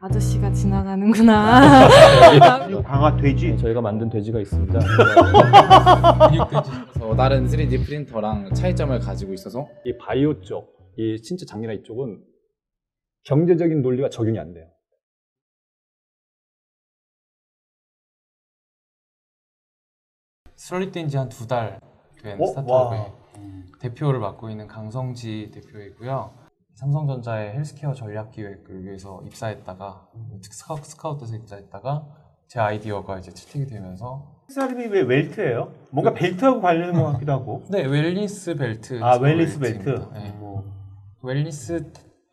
아저씨가 지나가는구나. 강화 돼지? 저희가 만든 돼지가 있습니다. 그래서 다른 3D 프린터랑 차이점을 가지고 있어서 이 바이오 쪽, 이 신체 장기나 이쪽은 경제적인 논리가 적용이 안 돼요. 설립된 지 한 2달 된 와. 스타트업의 대표를 맡고 있는 강성지 대표이고요. 삼성전자의 헬스케어 전략기획을 위해서 입사했다가 스카우트에서 입사했다가 제 아이디어가 이제 채택이 되면서 사람이 왜 웰트예요? 뭔가 벨트하고 관련된 것 같기도 하고. 네, 웰니스 벨트. 아, 웰니스 벨트. 네. 웰니스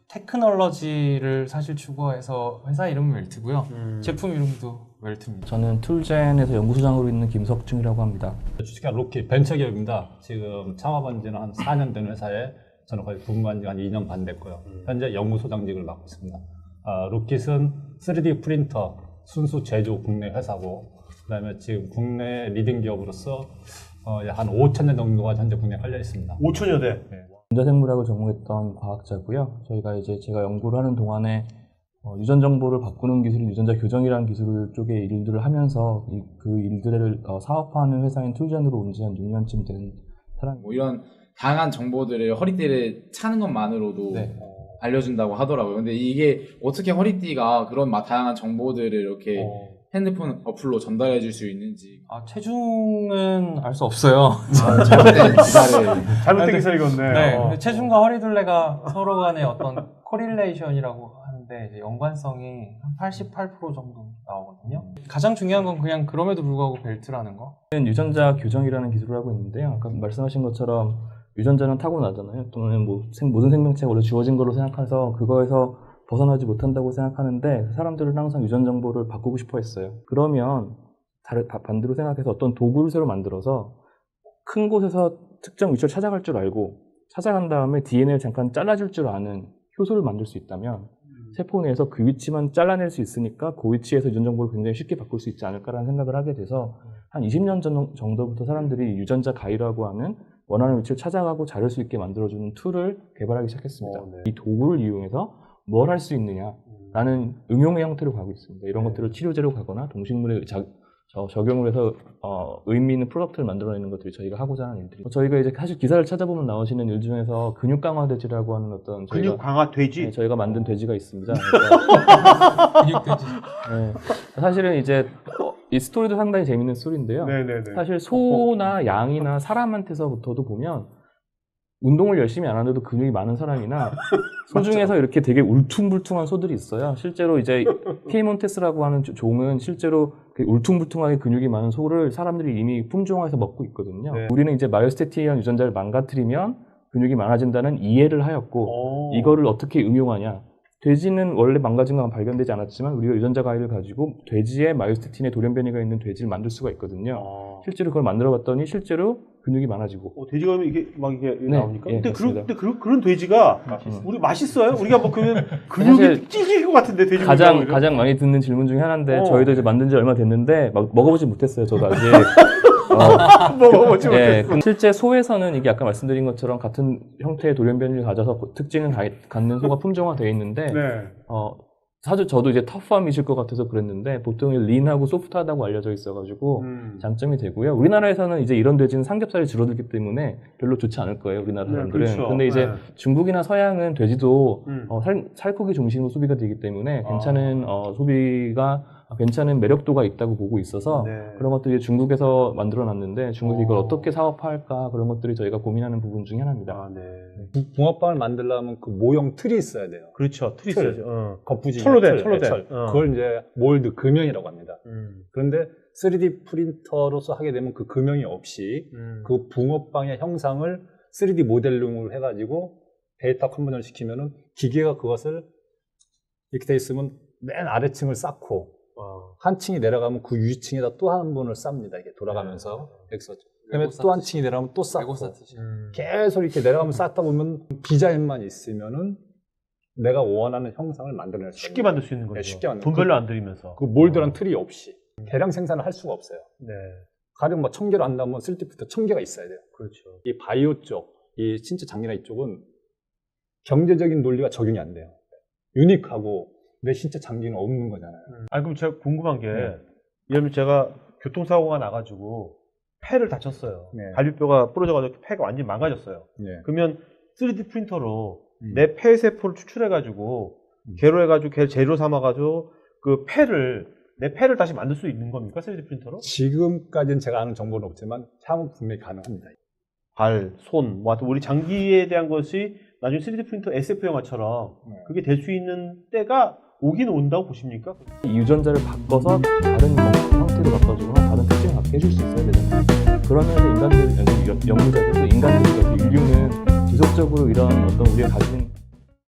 테크놀로지를 사실 추구해서 회사 이름은 웰트고요. 제품 이름도 웰트입니다. 저는 툴젠에서 연구소장으로 있는 김석중이라고 합니다. 주식한 로킷 벤처기업입니다. 지금 창업한 지는 한 4년 된 회사에 저는 거의 근무한 지 한 2년 반 됐고요. 현재 연구소장직을 맡고 있습니다. 로킷은 3D 프린터 순수 제조 국내 회사고, 그다음에 지금 국내 리딩 기업으로서 한 5천 년 정도가 현재 국내에 깔려 있습니다. 5천여 대. 네. 전자생물학을 전공했던 과학자고요. 제가 연구를 하는 동안에 유전 정보를 바꾸는 기술인 유전자 교정이라는 기술 쪽의 일들을 하면서 그 일들을 사업화하는 회사인 툴젠으로 온 지 한 6년쯤 된 사람입니다. 뭐 이런 다양한 정보들을 허리띠를 차는 것만으로도 네. 알려준다고 하더라고요. 근데 이게 어떻게 허리띠가 그런 다양한 정보들을 이렇게 핸드폰 어플로 전달해 줄 수 있는지. 체중은 알 수 없어요. 잘못된 기사를. 잘못된 기사 읽었네. 네, 근데 체중과 허리둘레가 서로 간의 어떤 코릴레이션이라고 하는데 이제 연관성이 한 88% 정도 나오거든요. 가장 중요한 건 그냥 그럼에도 불구하고 벨트라는 거. 유전자 교정이라는 기술을 하고 있는데요. 아까 말씀하신 것처럼 유전자는 타고나잖아요. 또는 모든 생명체가 원래 주어진 거로 생각해서 그거에서 벗어나지 못한다고 생각하는데 사람들은 항상 유전 정보를 바꾸고 싶어 했어요. 그러면 반대로 생각해서 어떤 도구를 새로 만들어서 큰 곳에서 특정 위치를 찾아갈 줄 알고 찾아간 다음에 DNA를 잠깐 잘라줄 줄 아는 효소를 만들 수 있다면 세포 내에서 그 위치만 잘라낼 수 있으니까 그 위치에서 유전 정보를 굉장히 쉽게 바꿀 수 있지 않을까라는 생각을 하게 돼서 한 20년 정도부터 사람들이 유전자 가위라고 하는 원하는 위치를 찾아가고 자를 수 있게 만들어주는 툴을 개발하기 시작했습니다. 네. 이 도구를 이용해서 뭘 할 수 있느냐라는 응용의 형태로 가고 있습니다. 이런 것들을 치료제로 가거나 동식물에 적용을 해서 의미 있는 프로덕트를 만들어내는 것들이 저희가 하고자 하는 일들이. 저희가 이제 사실 기사를 찾아보면 나오시는 일 중에서 근육 강화 돼지라고 하는 어떤 근육 강화 돼지? 네, 저희가 만든 돼지가 있습니다. 근육 돼지. 네, 사실은 이제 이 스토리도 상당히 재밌는 스토리인데요. 네네네. 사실 소나 양이나 사람한테서부터도 보면 운동을 열심히 안 하는데도 근육이 많은 사람이나 소 중에서 이렇게 되게 울퉁불퉁한 소들이 있어요. 실제로 이제 피에몬테스라고 하는 종은 실제로 울퉁불퉁하게 근육이 많은 소를 사람들이 이미 품종화해서 먹고 있거든요. 네. 우리는 이제 마이오스테틴이라는 유전자를 망가뜨리면 근육이 많아진다는 이해를 하였고 이거를 어떻게 응용하냐. 돼지는 원래 망가진 건 발견되지 않았지만 우리가 유전자 가위를 가지고 돼지의 마이오스테틴의 돌연변이가 있는 돼지를 만들 수가 있거든요. 실제로 그걸 만들어 봤더니 실제로 근육이 많아지고. 돼지가 하면 이게 막 이게 네, 나옵니까? 예, 근데 그런 돼지가 우리 맛있어요? 우리가 뭐 그러면 근육이 사실 찢길 것 같은데 돼지 가장 많이 듣는 질문 중에 하나인데 저희도 이제 만든 지 얼마 됐는데 막 먹어보지 못했어요. 저도 아직. 먹어보지 예, 못했어. 실제 소에서는 이게 아까 말씀드린 것처럼 같은 형태의 돌연변이를 가져서 특징을 갖는 소가 품종화되어 있는데 네. 사실 저도 이제 터프함이실 것 같아서 그랬는데 보통 린하고 소프트하다고 알려져 있어가지고 장점이 되고요. 우리나라에서는 이제 이런 돼지는 삼겹살이 줄어들기 때문에 별로 좋지 않을 거예요. 우리나라 사람들은. 그렇죠. 근데 이제 네. 중국이나 서양은 돼지도 살코기 중심으로 소비가 되기 때문에 괜찮은 소비가 괜찮은 매력도가 있다고 보고 있어서 그런 것들이 중국에서 만들어놨는데 중국이 이걸 어떻게 사업화할까 그런 것들이 저희가 고민하는 부분 중에 하나입니다. 붕어빵을 만들려면 그 모형 틀이 있어야 돼요. 그렇죠. 틀이 틀. 있어야죠. 거푸지. 철로된. 그걸 이제 몰드 금형이라고 합니다. 그런데 3D 프린터로서 하게 되면 그 금형이 없이 그 붕어빵의 형상을 3D 모델링을 해가지고 데이터 컨버전을 시키면은 기계가 그것을 이렇게 돼 있으면 맨 아래층을 쌓고 한 층이 내려가면 그 위층에다 또 한 번을 쌉니다. 이게 돌아가면서 그다음에 또 한 층이 내려가면 또 쌓고 계속 이렇게 내려가면 쌓다 보면 디자인만 있으면은 내가 원하는 형상을 만들어낼 수 쉽게 만들 수 있는 거죠. 네, 쉽게 만들. 돈 별로 안 들이면서. 그 몰드란 틀이 없이 대량 생산을 할 수가 없어요. 네. 가령 뭐 1000개로 한다면 3D 프린터 1000개가 있어야 돼요. 그렇죠. 이 바이오 쪽, 이 신체 장기나 이쪽은 경제적인 논리가 적용이 안 돼요. 유니크하고 내 신체 장기는 없는 거잖아요. 아니 그럼 제가 궁금한 게 네. 예를 들면 제가 교통사고가 나가지고 폐를 다쳤어요. 네. 갈비뼈가 부러져가지고 폐가 완전히 망가졌어요. 네. 그러면 3D 프린터로 내 폐세포를 추출해가지고 개로해가지고 걔를 재료 삼아가지고 그 폐를 내 폐를 다시 만들 수 있는 겁니까? 3D 프린터로? 지금까지는 제가 아는 정보는 없지만 향후 분명히 가능합니다. 발, 손, 뭐 하여튼 우리 장기에 대한 것이 나중에 3D 프린터 SF 영화처럼 네. 그게 될 수 있는 때가 오긴 온다고 보십니까? 이 유전자를 바꿔서 다른 형태로 바꿔주거나 다른 특징을 갖게 해줄 수 있어야 되잖아요. 그러면서 인간들, 연구자들도 인간들이 인류는 지속적으로 이런 어떤 우리가 가진